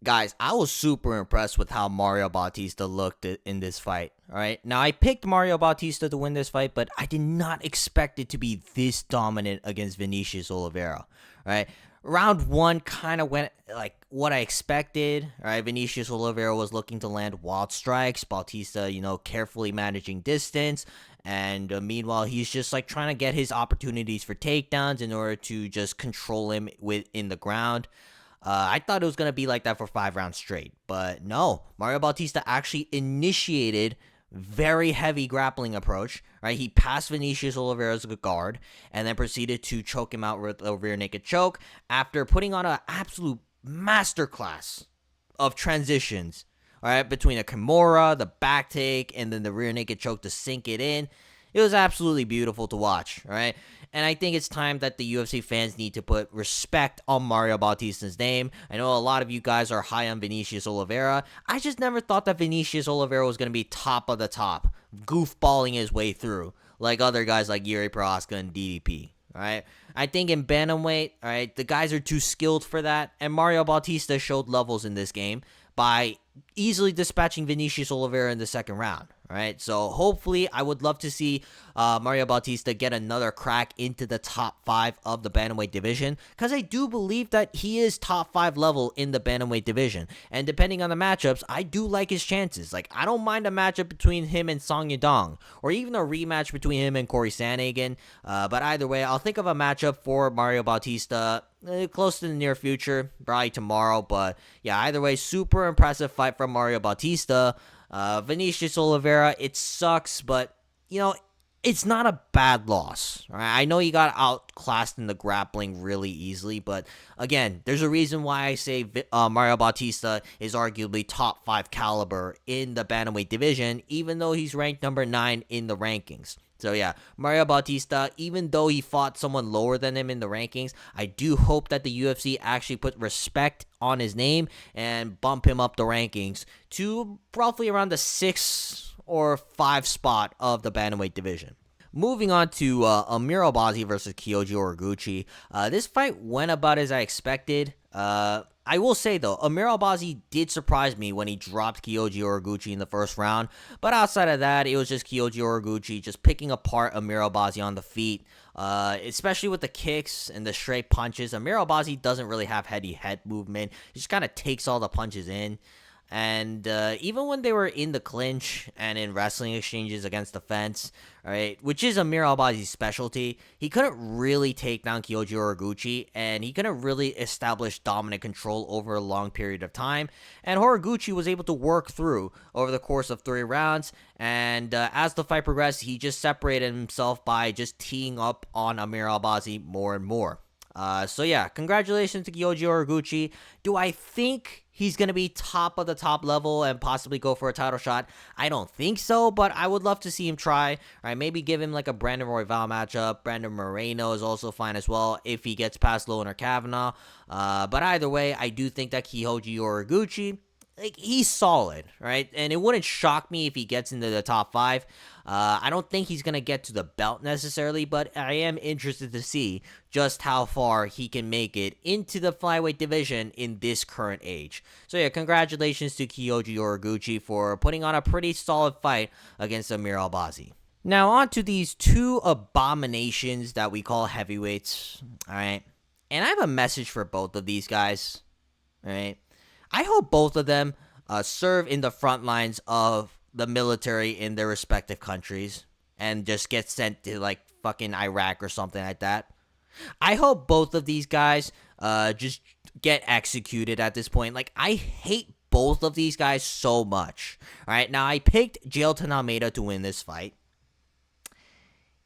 Guys, I was super impressed with how Mario Bautista looked in this fight. All right. Now, I picked Mario Bautista to win this fight, but I did not expect it to be this dominant against Vinicius Oliveira. All right. Round one kind of went like what I expected. All right. Vinicius Oliveira was looking to land wild strikes. Bautista, carefully managing distance. And meanwhile, he's just like trying to get his opportunities for takedowns in order to just control him in the ground. I thought it was going to be like that for 5 rounds straight, but no. Mario Bautista actually initiated very heavy grappling approach, right? He passed Vinicius Oliveira's guard and then proceeded to choke him out with a rear naked choke after putting on an absolute masterclass of transitions, all right, between a Kimura, the back take, and then the rear naked choke to sink it in. It was absolutely beautiful to watch, all right? And I think it's time that the UFC fans need to put respect on Mario Bautista's name. I know a lot of you guys are high on Vinicius Oliveira. I just never thought that Vinicius Oliveira was going to be top of the top, goofballing his way through, like other guys like Yuri Prohaska and DDP. All right, I think in bantamweight, all right, the guys are too skilled for that, and Mario Bautista showed levels in this game by easily dispatching Vinicius Oliveira in the second round. All right, so hopefully I would love to see Mario Bautista get another crack into the top 5 of the bantamweight division, because I do believe that he is top 5 level in the bantamweight division, and depending on the matchups, I do like his chances. Like, I don't mind a matchup between him and Song Yadong, or even a rematch between him and Corey Sandhagen, but either way, I'll think of a matchup for Mario Bautista close to the near future, probably tomorrow. But yeah, either way, super impressive fight from Mario Bautista. Vinicius Oliveira, it sucks, but it's not a bad loss. Right? I know he got outclassed in the grappling really easily, but again, there's a reason why I say Mario Bautista is arguably top 5 caliber in the bantamweight division, even though he's ranked number 9 in the rankings. So yeah, Mario Bautista, even though he fought someone lower than him in the rankings, I do hope that the UFC actually put respect on his name and bump him up the rankings to roughly around the 6 or 5 spot of the bantamweight division. Moving on to Amir Albazi versus Kyoji Horiguchi. This fight went about as I expected. I will say, though, Amir Albazi did surprise me when he dropped Kyoji Horiguchi in the first round. But outside of that, it was just Kyoji Horiguchi just picking apart Amir Albazi on the feet, especially with the kicks and the straight punches. Amir Albazi doesn't really have heady head movement. He just kind of takes all the punches in. And even when they were in the clinch and in wrestling exchanges against the fence, right, which is Amir Albazi's specialty, he couldn't really take down Kyoji Horiguchi, and he couldn't really establish dominant control over a long period of time. And Horiguchi was able to work through over the course of 3 rounds. And as the fight progressed, he just separated himself by just teeing up on Amir Albazi more and more. So yeah, congratulations to Kyoji Horiguchi. Do I think he's going to be top of the top level and possibly go for a title shot? I don't think so, but I would love to see him try. All right, maybe give him like a Brandon Royval matchup. Brandon Moreno is also fine as well if he gets past Loner Kavanaugh. But either way, I do think that Kyoji Horiguchi, he's solid, right? And it wouldn't shock me if he gets into the top 5. I don't think he's going to get to the belt necessarily, but I am interested to see just how far he can make it into the flyweight division in this current age. So yeah, congratulations to Kyoji Horiguchi for putting on a pretty solid fight against Amir Albazi. Now on to these 2 abominations that we call heavyweights, all right? And I have a message for both of these guys, all right? I hope both of them serve in the front lines of the military in their respective countries and just get sent to like fucking Iraq or something like that. I hope both of these guys just get executed at this point. Like, I hate both of these guys so much. All right, now I picked Jailton Almeida to win this fight.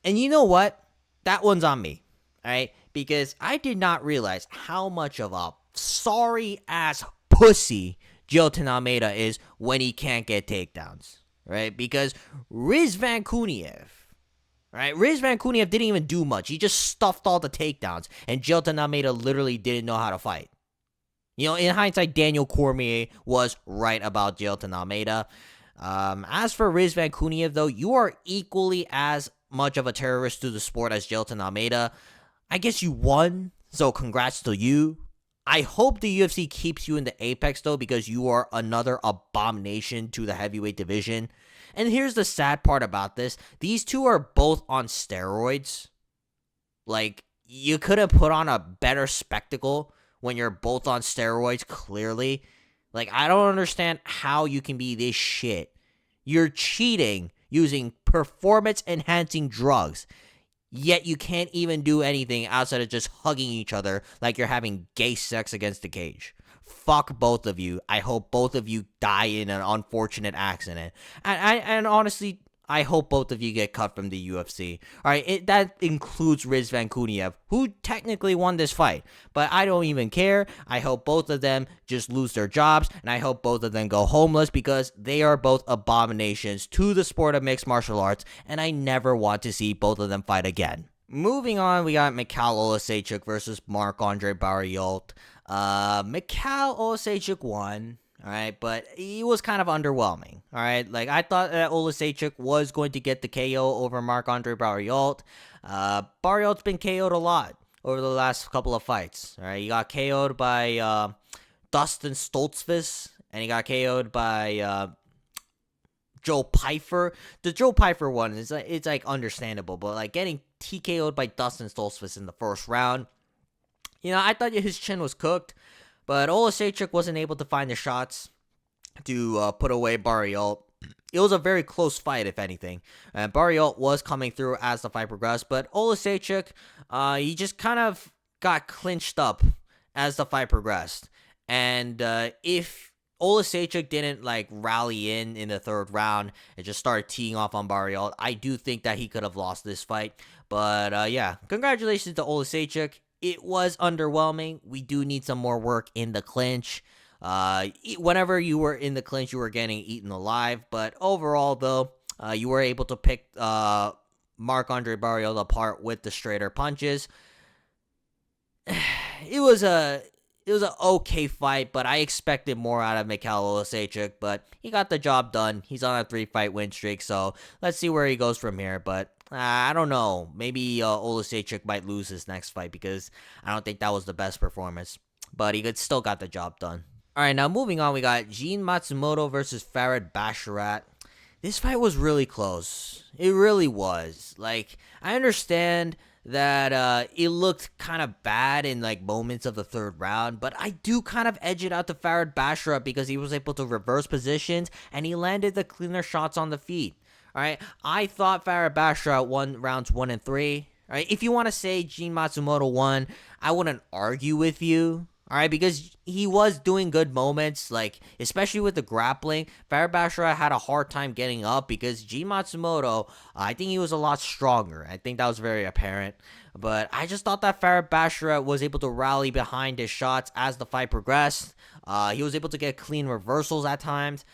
And you know what? That one's on me. All right, because I did not realize how much of a sorry ass pussy Jailton Almeida is when he can't get takedowns, right? Because Riz Vankouniev didn't even do much. He just stuffed all the takedowns, and Jailton Almeida literally didn't know how to fight. In hindsight, Daniel Cormier was right about Jailton Almeida. As for Riz Vankouniev, though, you are equally as much of a terrorist to the sport as Jailton Almeida. I guess you won, so congrats to you. I hope the UFC keeps you in the apex though, because you are another abomination to the heavyweight division. And here's the sad part about this. These two are both on steroids. Like, you could have put on a better spectacle when you're both on steroids, clearly. Like, I don't understand how you can be this shit. You're cheating using performance-enhancing drugs, yet you can't even do anything outside of just hugging each other like you're having gay sex against the cage. Fuck both of you. I hope both of you die in an unfortunate accident. And honestly, I hope both of you get cut from the UFC. All right, that includes Riz Vankouniev, who technically won this fight. But I don't even care. I hope both of them just lose their jobs, and I hope both of them go homeless, because they are both abominations to the sport of mixed martial arts, and I never want to see both of them fight again. Moving on, we got Mikhail Olasechuk versus Marc-Andre Barriault. Mikhail Olasechuk won. All right, but he was kind of underwhelming. All right, like, I thought that Olasechuk was going to get the KO over Marc-Andre Barriault. Barriault's been KO'd a lot over the last couple of fights. All right, he got KO'd by Dustin Stoltzfus, and he got KO'd by Joe Pyfer. The Joe Pyfer one is it's like understandable, but like getting TKO'd by Dustin Stoltzfus in the first round, you know, I thought his chin was cooked. But Olasechuk wasn't able to find the shots to put away Barriault. It was a very close fight, if anything. Barriault was coming through as the fight progressed, but Olasechuk, he just kind of got clinched up as the fight progressed. And if Olasechuk didn't like rally in the third round and just started teeing off on Barriault, I do think that he could have lost this fight. But yeah, congratulations to Olasechuk. It was underwhelming. We do need some more work in the clinch. Whenever you were in the clinch, you were getting eaten alive. But overall, though, you were able to pick Marc-Andre Barriault apart with the straighter punches. It was an okay fight, but I expected more out of Mikhail Olasechuk. But he got the job done. He's on a 3-fight win streak, so let's see where he goes from here. But I don't know. Maybe Olasechuk might lose his next fight, because I don't think that was the best performance. But he still got the job done. All right, now moving on, we got Jean Matsumoto versus Farid Basharat. This fight was really close. It really was. Like, I understand that it looked kind of bad in like moments of the third round, but I do kind of edge it out to Farid Basharat because he was able to reverse positions and he landed the cleaner shots on the feet. All right, I thought Farid Basharat won rounds 1 and 3. All right, if you want to say Jean Matsumoto won, I wouldn't argue with you. All right, because he was doing good moments, like especially with the grappling. Farid Basharat had a hard time getting up because Jean Matsumoto, I think he was a lot stronger. I think that was very apparent. But I just thought that Farid Basharat was able to rally behind his shots as the fight progressed. He was able to get clean reversals at times.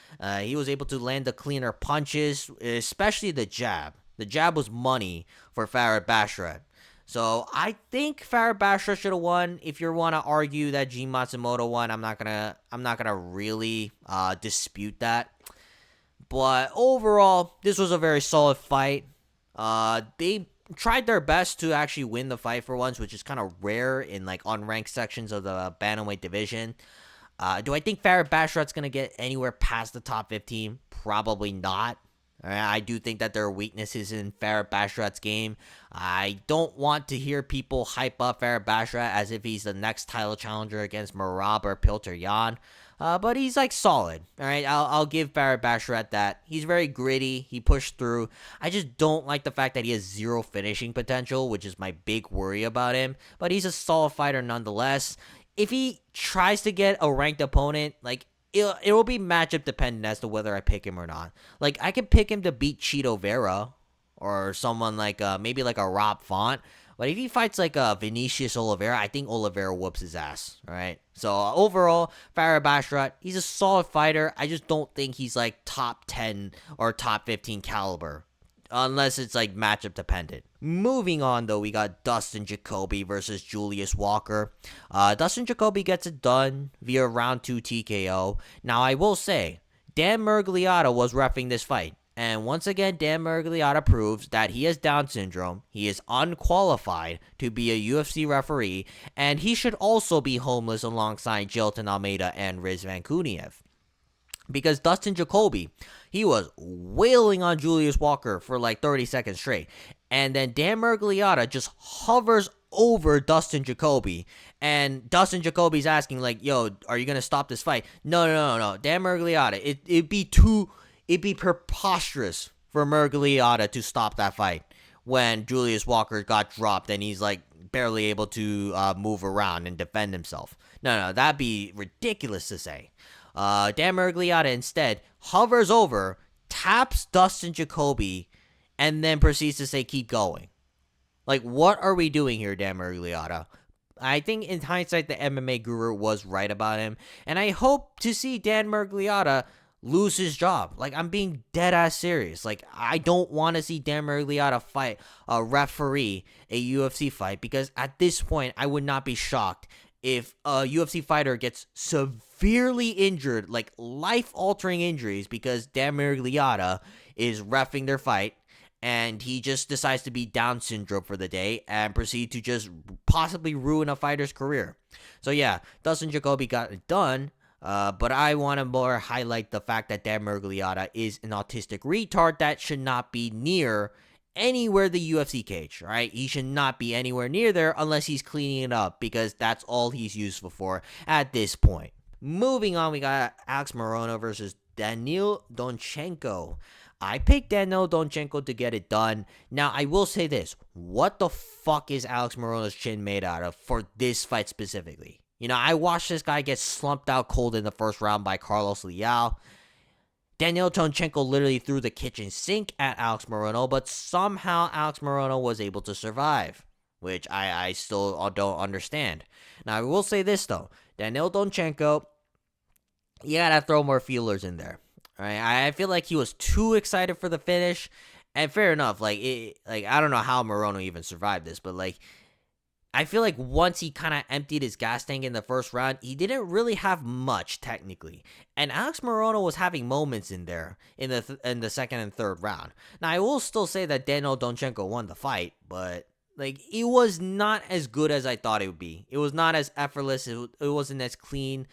He was able to land the cleaner punches, especially the jab. The jab was money for Farid Basharat. So I think Farid Basharat should have won. If you want to argue that Jean Matsumoto won, I'm not gonna really dispute that. But overall, this was a very solid fight. They tried their best to actually win the fight for once, which is kind of rare in like unranked sections of the bantamweight division. Do I think Farid Basharat's gonna get anywhere past the top 15? Probably not. I do think that there are weaknesses in Farid Basharat's game. I don't want to hear people hype up Farid Basharat as if he's the next title challenger against Merab or Petr Yan. But he's like solid. All right, I'll give Farid Basharat that. He's very gritty. He pushed through. I just don't like the fact that he has zero finishing potential, which is my big worry about him. But he's a solid fighter nonetheless. If he tries to get a ranked opponent, like, it will be matchup dependent as to whether I pick him or not. Like, I could pick him to beat Cheeto Vera or someone like maybe like a Rob Font. But if he fights like Vinicius Oliveira, I think Oliveira whoops his ass. All right. So overall, Farid Basharat, he's a solid fighter. I just don't think he's like top 10 or top 15 caliber. Unless it's like matchup dependent. Moving on though, we got Dustin Jacoby versus Julius Walker. Dustin Jacoby gets it done via round 2 TKO. Now I will say, Dan Miragliotta was reffing this fight. And once again, Dan Miragliotta proves that he has Down syndrome, he is unqualified to be a UFC referee, and he should also be homeless alongside Jailton Almeida and Riz Vankouniev. Because Dustin Jacoby, he was wailing on Julius Walker for like 30 seconds straight. And then Dan Miragliotta just hovers over Dustin Jacoby. And Dustin Jacoby's asking, like, yo, are you going to stop this fight? No. Dan Miragliotta, it'd be preposterous for Miragliotta to stop that fight when Julius Walker got dropped and he's like barely able to move around and defend himself. No, that'd be ridiculous to say. Dan Miragliotta instead hovers over, taps Dustin Jacoby, and then proceeds to say, keep going. Like, what are we doing here, Dan Miragliotta? I think in hindsight, the MMA guru was right about him, and I hope to see Dan Miragliotta lose his job. Like, I'm being dead ass serious. Like, I don't want to see Dan Miragliotta fight a referee a UFC fight, because at this point, I would not be shocked if a UFC fighter gets severely injured, like life-altering injuries, because Dan Miragliotta is reffing their fight, and he just decides to be Down syndrome for the day and proceed to just possibly ruin a fighter's career. So yeah, Dustin Jacoby got it done, but I want to more highlight the fact that Dan Miragliotta is an autistic retard that should not be near anywhere the UFC cage, right? He should not be anywhere near there unless he's cleaning it up, because that's all he's useful for at this point. Moving on, we got Alex Morono versus Daniil Donchenko. I picked Daniil Donchenko to get it done. Now, I will say this. What the fuck is Alex Morono's chin made out of for this fight specifically? You know, I watched this guy get slumped out cold in the first round by Carlos Leal. Daniil Donchenko literally threw the kitchen sink at Alex Morono, but somehow Alex Morono was able to survive, which I still don't understand. Now, I will say this, though. Daniil Donchenko, you gotta throw more feelers in there. All right? I feel like he was too excited for the finish, and fair enough. Like I don't know how Morono even survived this, but like, I feel like once he kind of emptied his gas tank in the first round, he didn't really have much technically. And Alex Morono was having moments in there in the second and third round. Now, I will still say that Daniil Donchenko won the fight, but like, it was not as good as I thought it would be. It was not as effortless. It wasn't as clean.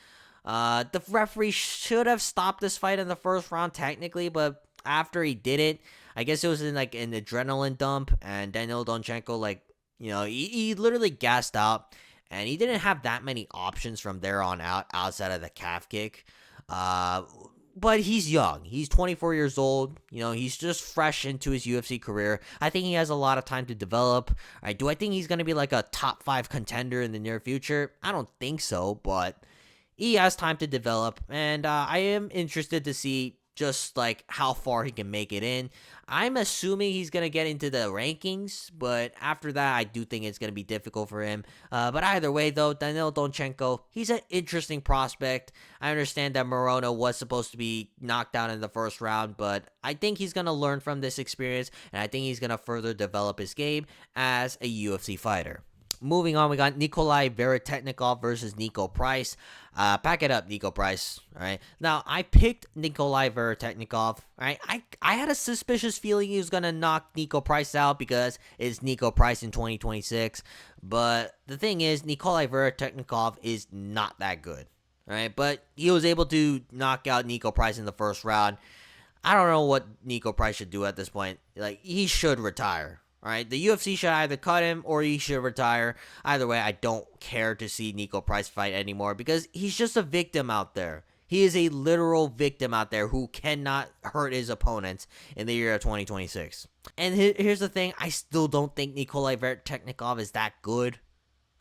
The referee should have stopped this fight in the first round technically, but after he did it, I guess it was in like an adrenaline dump, and Daniil Donchenko, like, you know, he literally gassed out, and he didn't have that many options from there on out outside of the calf kick. But he's young. He's 24 years old. You know, he's just fresh into his UFC career. I think he has a lot of time to develop. Do I think he's going to be like a top 5 contender in the near future? I don't think so, but he has time to develop, and I am interested to see just like how far he can make it in. I'm assuming he's going to get into the rankings, but after that, I do think it's going to be difficult for him. But either way, though, Daniil Donchenko, he's an interesting prospect. I understand that Morono was supposed to be knocked out in the first round, but I think he's going to learn from this experience, and I think he's going to further develop his game as a UFC fighter. Moving on, we got Nikolai Veretetnikov versus Nico Price. Pack it up, Nico Price. All right. Now, I picked Nikolai Veretetnikov. All right. I had a suspicious feeling he was going to knock Nico Price out because it's Nico Price in 2026. But the thing is, Nikolai Veretetnikov is not that good. All right. But he was able to knock out Nico Price in the first round. I don't know what Nico Price should do at this point. Like, he should retire. All right, the UFC should either cut him or he should retire. Either way, I don't care to see Nico Price fight anymore because he's just a victim out there. He is a literal victim out there who cannot hurt his opponents in the year of 2026. And here's the thing, I still don't think Nikolai Veretetnikov is that good.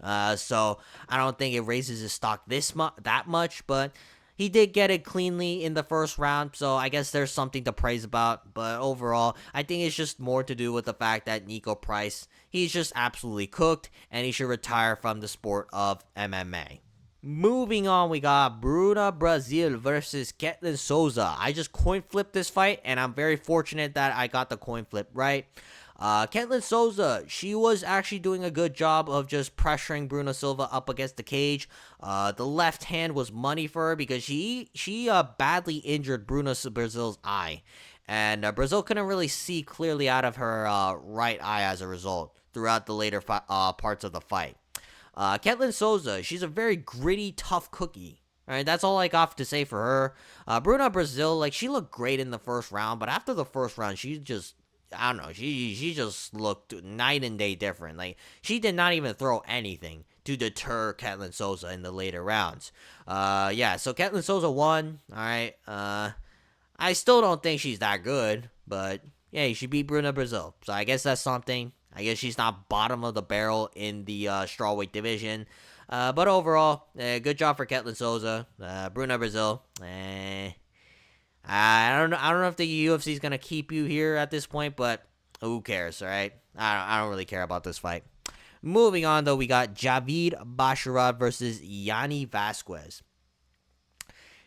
So I don't think it raises his stock that much, but he did get it cleanly in the first round, so I guess there's something to praise about. But overall, I think it's just more to do with the fact that Nico Price, he's just absolutely cooked, and he should retire from the sport of MMA. Moving on, we got Bruna Brazil versus Ketlin Souza. I just coin flipped this fight, and I'm very fortunate that I got the coin flip right. Ketlin Souza, she was actually doing a good job of just pressuring Bruna Silva up against the cage. The left hand was money for her because she badly injured Bruna Brazil's eye. And Brazil couldn't really see clearly out of her right eye as a result throughout the later parts of the fight. Ketlin Souza, she's a very gritty, tough cookie. All right, that's all I got to say for her. Bruna Brazil, like, she looked great in the first round, but after the first round, she just, I don't know, she just looked night and day different. Like, she did not even throw anything to deter Ketlin Souza in the later rounds. Yeah, so Ketlin Souza won. All right. I still don't think she's that good, but yeah, she beat Bruna Brazil. So I guess that's something. I guess she's not bottom of the barrel in the strawweight division. But overall, good job for Ketlin Souza. Bruna Brazil. I don't know. I don't know if the UFC is gonna keep you here at this point, but who cares, all right? I don't really care about this fight. Moving on, though, we got Javid Basharat versus Yanni Vasquez.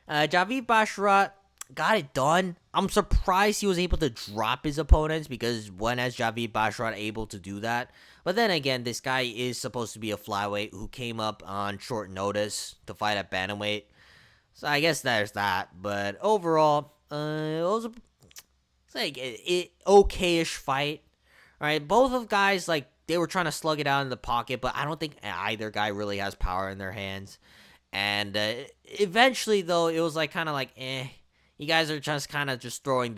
Javid Basharat got it done. I'm surprised he was able to drop his opponents, because when has Javid Basharat able to do that? But then again, this guy is supposed to be a flyweight who came up on short notice to fight at bantamweight. So I guess there's that. But overall, it was like an okay-ish fight. All right, both of guys, like, they were trying to slug it out in the pocket, but I don't think either guy really has power in their hands. And eventually, though, it was like kind of like, you guys are just kind of just throwing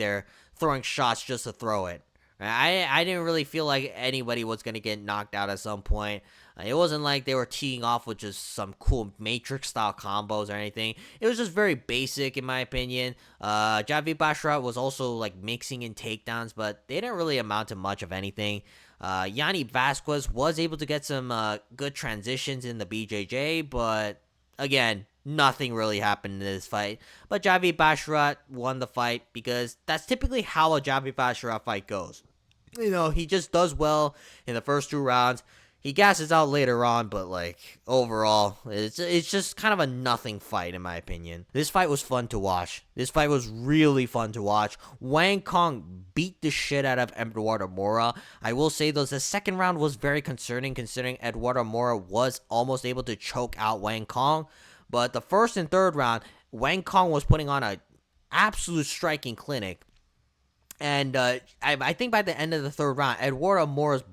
shots just to throw it. I didn't really feel like anybody was going to get knocked out at some point. It wasn't like they were teeing off with just some cool Matrix-style combos or anything. It was just very basic, in my opinion. Javid Basharat was also like mixing in takedowns, but they didn't really amount to much of anything. Yanni Vasquez was able to get some good transitions in the BJJ, but again, nothing really happened in this fight. But Javid Basharat won the fight, because that's typically how a Javid Basharat fight goes. You know, he just does well in the first 2 rounds. He gasses out later on, but like overall, it's just kind of a nothing fight, in my opinion. This fight was fun to watch. This fight was really fun to watch. Wang Kong beat the shit out of Eduardo Mora. I will say, though, the second round was very concerning, considering Eduardo Mora was almost able to choke out Wang Kong. But the first and third round, Wang Kong was putting on an absolute striking clinic. And I think by the end of the third round, Eduardo Mora's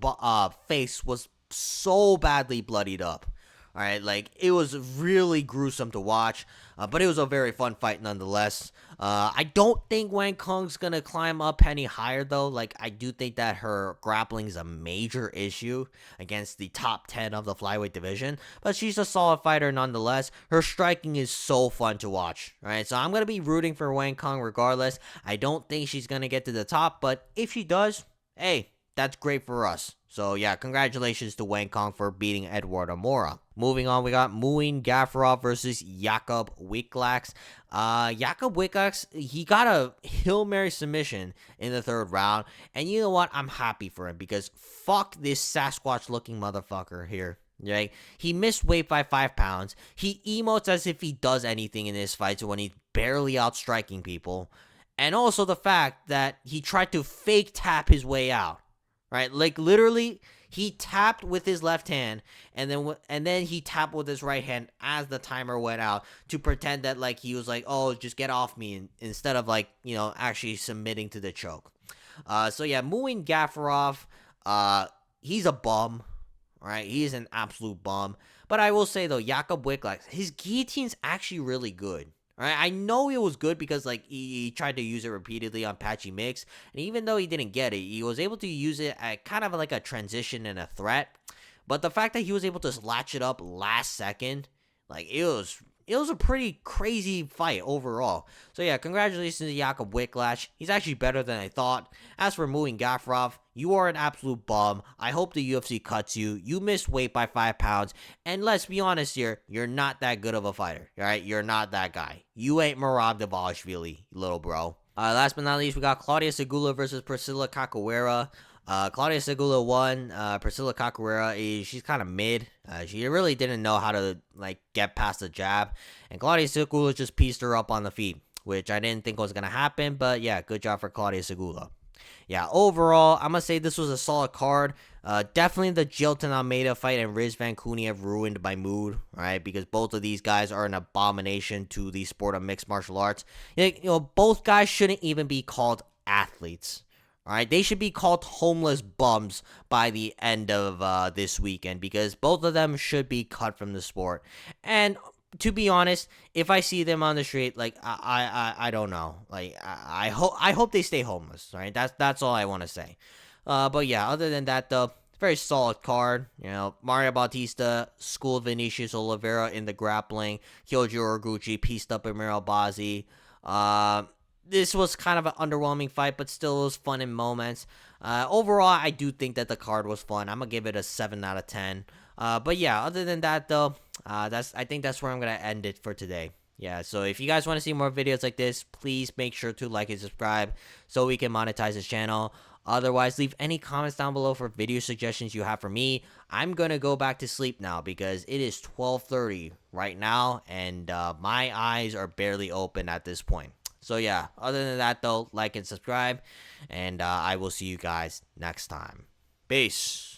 face was so badly bloodied up. All right, like, it was really gruesome to watch, but it was a very fun fight nonetheless. I don't think Wang Kong's gonna climb up any higher, though. Like, I do think that her grappling is a major issue against the top 10 of the flyweight division, but she's a solid fighter nonetheless. Her striking is so fun to watch. All right, so I'm gonna be rooting for Wang Kong regardless. I don't think she's gonna get to the top, but if she does, hey, that's great for us. So yeah, congratulations to Wang Kong for beating Eduardo Mora. Moving on, we got Muin Gafurov versus Jakub Wiklax. Jakub Wiklax, he got a Hail Mary submission in the third round. And you know what? I'm happy for him, because fuck this Sasquatch looking motherfucker here. Right? He missed weight by 5 pounds. He emotes as if he does anything in this fight, so when he's barely outstriking people. And also the fact that he tried to fake tap his way out. Right, like, literally, he tapped with his left hand, and then he tapped with his right hand as the timer went out, to pretend that, like, he was like, oh, just get off me, instead of, like, you know, actually submitting to the choke. So yeah, Muin Gafurov, he's a bum. Right, he is an absolute bum. But I will say, though, Jakub Wiklax, his guillotine's actually really good. Right, I know it was good because, like, he tried to use it repeatedly on Patchy Mix, and even though he didn't get it, he was able to use it at kind of like a transition and a threat. But the fact that he was able to latch it up last second, like, it was a pretty crazy fight overall. So yeah, congratulations to Jakub Wiklax. He's actually better than I thought. As for Muin Gafurov, you are an absolute bum. I hope the UFC cuts you. You missed weight by 5 pounds. And let's be honest here, you're not that good of a fighter. Alright? You're not that guy. You ain't Merab Dvalishvili, little bro. Last but not least, we got Claudia Segula versus Priscilla Cachoeira. Claudia Segula won. Priscilla Cachoeira, she's kind of mid. She really didn't know how to, like, get past the jab. And Claudia Segula just pieced her up on the feet, which I didn't think was going to happen. But yeah, good job for Claudia Segula. Yeah, overall, I'm going to say this was a solid card. Definitely the Jilton Almeida fight and Riz Vancouniev ruined my mood, right? Because both of these guys are an abomination to the sport of mixed martial arts. You know, both guys shouldn't even be called athletes. All right, they should be called homeless bums by the end of this weekend because both of them should be cut from the sport. And to be honest, if I see them on the street, like I don't know, like I hope they stay homeless. Right, that's all I want to say. But yeah, other than that though, very solid card. You know, Mario Bautista schooled Vinicius Oliveira in the grappling. Kyoji Horiguchi pieced up Emir Albazi. This was kind of an underwhelming fight, but still it was fun in moments. Overall, I do think that the card was fun. I'm gonna give it a 7 out of 10. But yeah, other than that though, I think that's where I'm gonna end it for today. Yeah, so if you guys want to see more videos like this, please make sure to like and subscribe so we can monetize this channel. Otherwise, leave any comments down below for video suggestions you have for me. I'm gonna go back to sleep now because it is 12:30 right now, and my eyes are barely open at this point. So yeah, other than that though, like and subscribe, and I will see you guys next time. Peace.